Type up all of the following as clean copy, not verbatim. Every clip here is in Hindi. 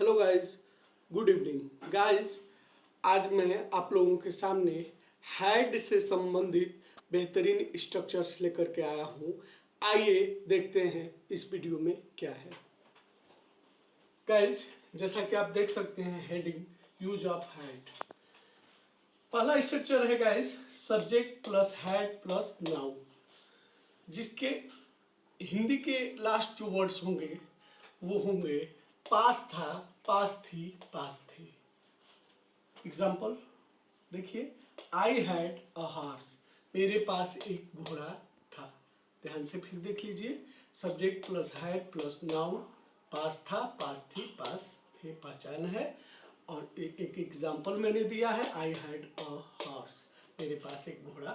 Hello guys, good evening guys. आज मैं आप लोगों के सामने हेड से संबंधित बेहतरीन स्ट्रक्चर्स लेकर के आया हूँ। आइए देखते हैं इस वीडियो में क्या है। गाइस, जैसा कि आप देख सकते हैं हेडिंग यूज ऑफ हेड। पहला स्ट्रक्चर है guys subject plus head plus noun, जिसके हिंदी के लास्ट जो वर्ड्स होंगे वो होंगे पास था, पास थी, पास थे। एग्जाम्पल देखिए, आई हैड अ हॉर्स, मेरे पास एक घोड़ा था। ध्यान से फिर देख लीजिए, subject plus had plus noun, पास था, पास थी, पास थे पहचान है। और एक एग्जाम्पल मैंने दिया है, आई हैड अ हॉर्स, मेरे पास एक घोड़ा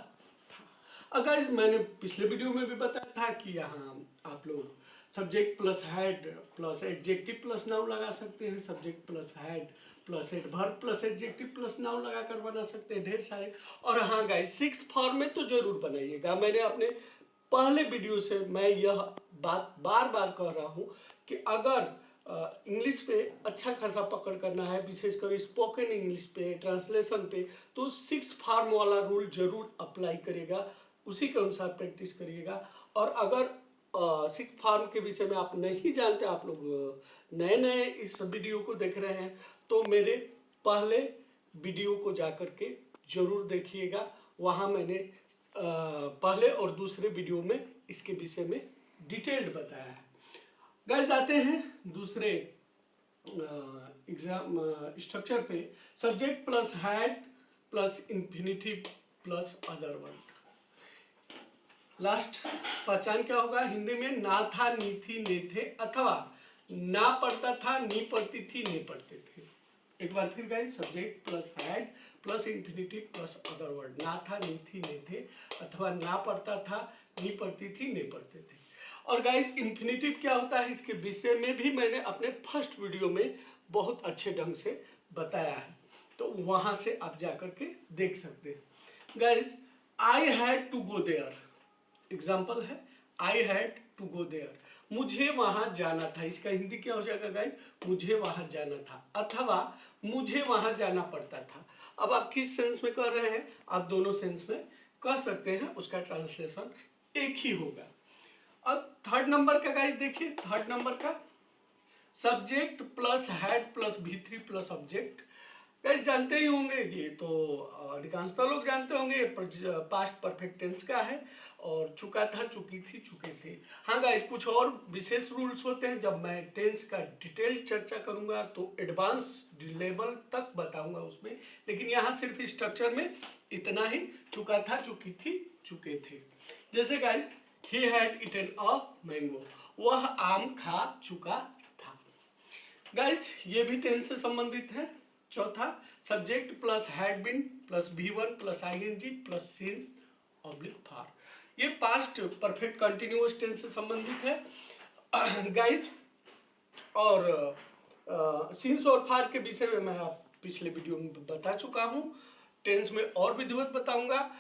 था। अगर मैंने पिछले वीडियो में भी बताया था कि यहाँ आप लोग subject plus head plus adjective plus noun लगा सकते हैं, subject plus head plus adverb plus adjective plus noun लगा कर बना सकते हैं ढेर सारे। और हाँ गाइस, 6th फॉर्म में तो जरूर बनाइएगा। मैंने अपने पहले वीडियो से मैं यह बात बार बार कह रहा हूँ कि अगर इंग्लिश पे अच्छा खासा पकड़ करना है, विशेषकर स्पोकन इंग्लिश पे, ट्रांसलेशन पे, तो 6th फॉर्म वाला रूल जरूर अप्लाई करिएगा, उसी के अनुसार प्रैक्टिस करिएगा। और अगर 6th फॉर्म के विषय में आप नहीं जानते, आप लोग नए नए इस वीडियो को देख रहे हैं, तो मेरे पहले वीडियो को जाकर के जरूर देखिएगा। वहाँ मैंने पहले और दूसरे वीडियो में इसके विषय में डिटेल्ड बताया है। गाइस, आते हैं दूसरे एग्जाम स्ट्रक्चर पे, subject plus had plus infinitive plus other word. Last पहचान क्या होगा हिंदी में? ना था, नी थी, ने थे, अथवा ना पढ़ता था, नी पढ़ती थी, ने पढ़ते थे। एक बार फिर guys, subject plus had plus infinitive plus other word. ना था, नी थी, ने थे, अथवा ना पढ़ता था, नी पढ़ती थी, ने पढ़ते थे। और गाइस, इंफिनिटिव क्या होता है इसके विषय में भी मैंने अपने फर्स्ट वीडियो में बहुत अच्छे ढंग से बताया है, तो वहां से आप जाकर के देख सकते हैं। Guys, I had to go there, example है I had to go there, मुझे वहां जाना था। इसका हिंदी क्या हो जाएगा गाइस? मुझे वहां जाना था, अथवा मुझे वहां जाना पड़ता था। अब आप किस सेंस में कर रहे हैं? आप दोनों सेंस में कह सकते हैं, उसका ट्रांसलेशन एक ही होगा। अब थर्ड नंबर का गाइस देखिए, थर्ड नंबर का subject plus had plus V3 plus object. Guys, जानते ही होंगे, ये तो अधिकांशतः लोग जानते होंगे, पास्ट परफेक्ट टेंस का है और चुका था, चुकी थी, चुके थे। हाँ गाइस, कुछ और विशेष रूल्स होते हैं, जब मैं टेंस का डिटेल चर्चा करूंगा तो एडवांस लेवल तक बताऊंगा उसमें, लेकिन यहाँ सिर्फ स्ट्रक्चर में इतना ही, चुका था, चुकी थी, चुके थे। जैसे guys, he had eaten a mango, वह आम खा चुका था। गाइस, ये भी टेंस से संबंधित है। चौथा, subject plus had been plus V1 plus ING plus since oblique for, ये पास्ट परफेक्ट कंटिन्यूअस टेंस से संबंधित है गाइज। और सिंस और फार के विषय में मैं आप पिछले वीडियो में बता चुका हूँ, टेंस में और विधिवत बताऊंगा।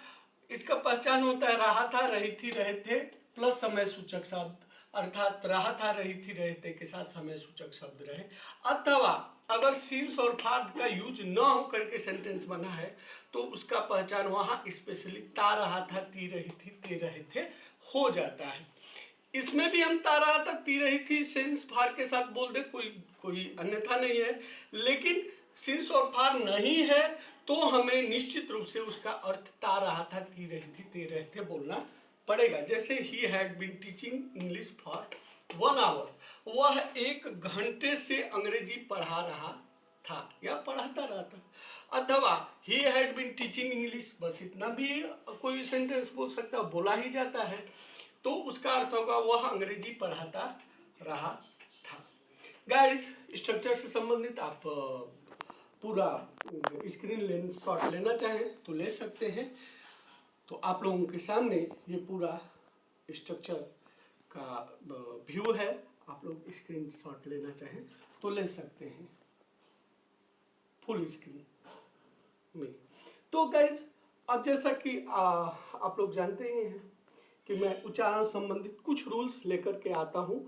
इसका पहचान होता है रहा था, रही थी, रहे थे प्लस समय सूचक शब्द, अर्थात रहा था, रही थी, रहे थे के साथ समय सूचक शब्द रहे। अथवा अगर सिंस और फार का यूज न हो करके सेंटेंस बना है तो उसका पहचान वहां स्पेशली ता रहा था, ती रही थी, ते रहे थे हो जाता है। इसमें भी हम ता रहा था, ती रही थी सिंस फार के साथ बोल दे, कोई अन्यथा नहीं है। लेकिन सिंस और फार नहीं है तो हमें निश्चित रूप से उसका अर्थ ता रहा था, ती रही थी, ते रहे थे बोलना पड़ेगा। जैसे he had been teaching English for 1 hour, वह 1 घंटे से अंग्रेजी पढ़ा रहा था या पढ़ाता रहा था। अथवा he had been teaching English, बस इतना भी कोई सेंटेंस बोल सकता है, बोला ही जाता है, तो उसका अर्थ होगा वह अंग्रेजी पढ़ाता रहा था। गाइस, स्ट्रक्चर से संबंधित आप पूरा स्क्रीन शॉट लेना चाहें तो ले सकते हैं। तो आप लोगों के सामने ये पूरा स्ट्रक्चर का व्यू है, आप लोग स्क्रीन शॉट लेना चाहें तो ले सकते हैं फुल स्क्रीन में। तो गाइज, अब जैसा कि आप लोग जानते ही हैं कि मैं उच्चारण संबंधित कुछ रूल्स लेकर के आता हूं,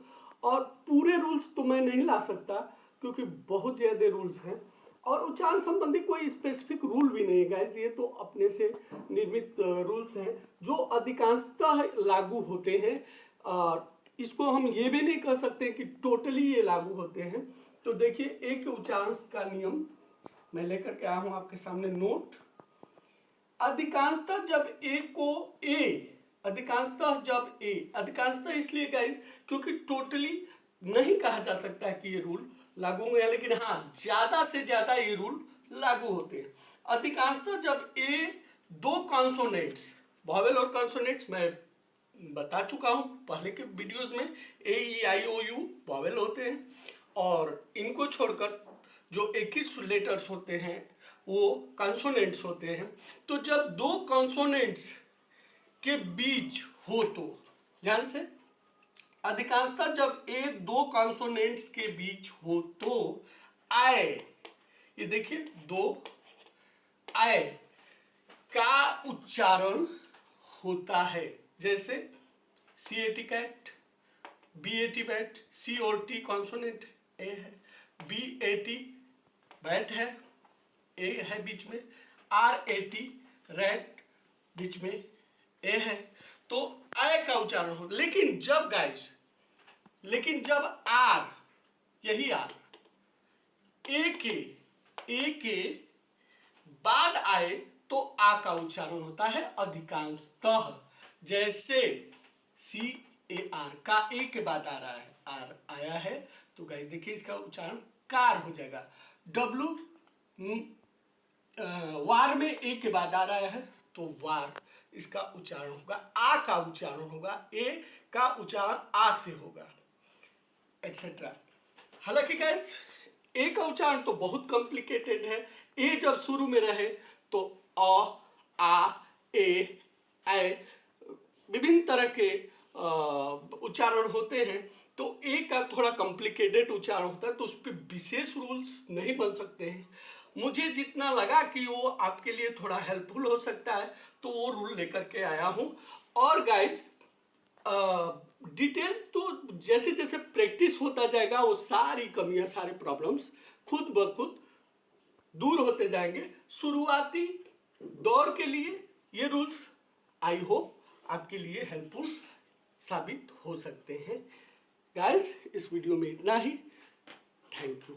और पूरे रूल्स तो मैं नहीं ला सकता, क्योंकि बहुत ज़्यादा रूल्स हैं और उच्चारण संबंधी कोई स्पेसिफिक रूल भी नहीं है गाइस, ये तो अपने से निर्मित रूल्स हैं जो अधिकांशतः लागू होते हैं। और इसको हम ये भी नहीं कह सकते कि टोटली ये लागू होते हैं। तो देखिए ए के उच्चारण का नियम मैं लेकर के आया हूं आपके सामने नोट। अधिकांशतः जब ए को अधिकांशतः इसलिए गाइस क्योंकि टोटली नहीं कहा जा सकता है कि ये रूल लागू होंगे, लेकिन हाँ ज्यादा से ज्यादा ये रूल लागू होते हैं। अधिकांशतः जब ए दो कॉन्सोनेंट्स, वॉवेल और कॉन्सोनेंट्स मैं बता चुका हूं पहले के वीडियोस में, ए ई आई ओ यू वॉवेल होते हैं और इनको छोड़कर जो 21 लेटर्स होते हैं वो कॉन्सोनेंट्स होते हैं। तो जब दो कॉन्सोनेंट्स के बीच हो तो ध्यान से, अधिकांशतः जब ए दो कॉन्सोनेंट्स के बीच हो तो आय, ये देखिए दो आय का उच्चारण होता है। जैसे C A T cat, B A T bat, C और टी कॉन्सोनेंट ए है, बी ए टी बैट है, ए है बीच में, आर ए टी रैट बीच में ए है, तो आय का उच्चारण हो। लेकिन जब आर, यही आर ए के बाद आए तो आ का उच्चारण होता है अधिकांशतः। जैसे सी ए आर का ए के बाद आ रहा है, आर आया है तो गाइस देखिए इसका उच्चारण कार हो जाएगा। डब्लू वार में ए के बाद आ रहा है तो वार, इसका उच्चारण होगा आ का उच्चारण होगा, ए का उच्चारण आ से होगा, एटसेट्रा। हालांकि गाइस ए का उच्चारण तो बहुत कॉम्प्लिकेटेड है। ए जब शुरू में रहे तो अ, आ, ए, ऐ विभिन्न तरह के उच्चारण होते हैं। तो ए का थोड़ा कॉम्प्लिकेटेड उच्चारण होता है तो उस पर विशेष रूल्स नहीं बन सकते हैं। मुझे जितना लगा कि वो आपके लिए थोड़ा हेल्पफुल हो सकता है तो वो रूल लेकर के आया हूँ। और गाइज डिटेल तो जैसे जैसे प्रैक्टिस होता जाएगा वो सारी कमियां, सारे प्रॉब्लम्स खुद ब खुद दूर होते जाएंगे। शुरुआती दौर के लिए ये रूल्स आई होप आपके लिए हेल्पफुल साबित हो सकते हैं। गाइज इस वीडियो में इतना ही। Thank you.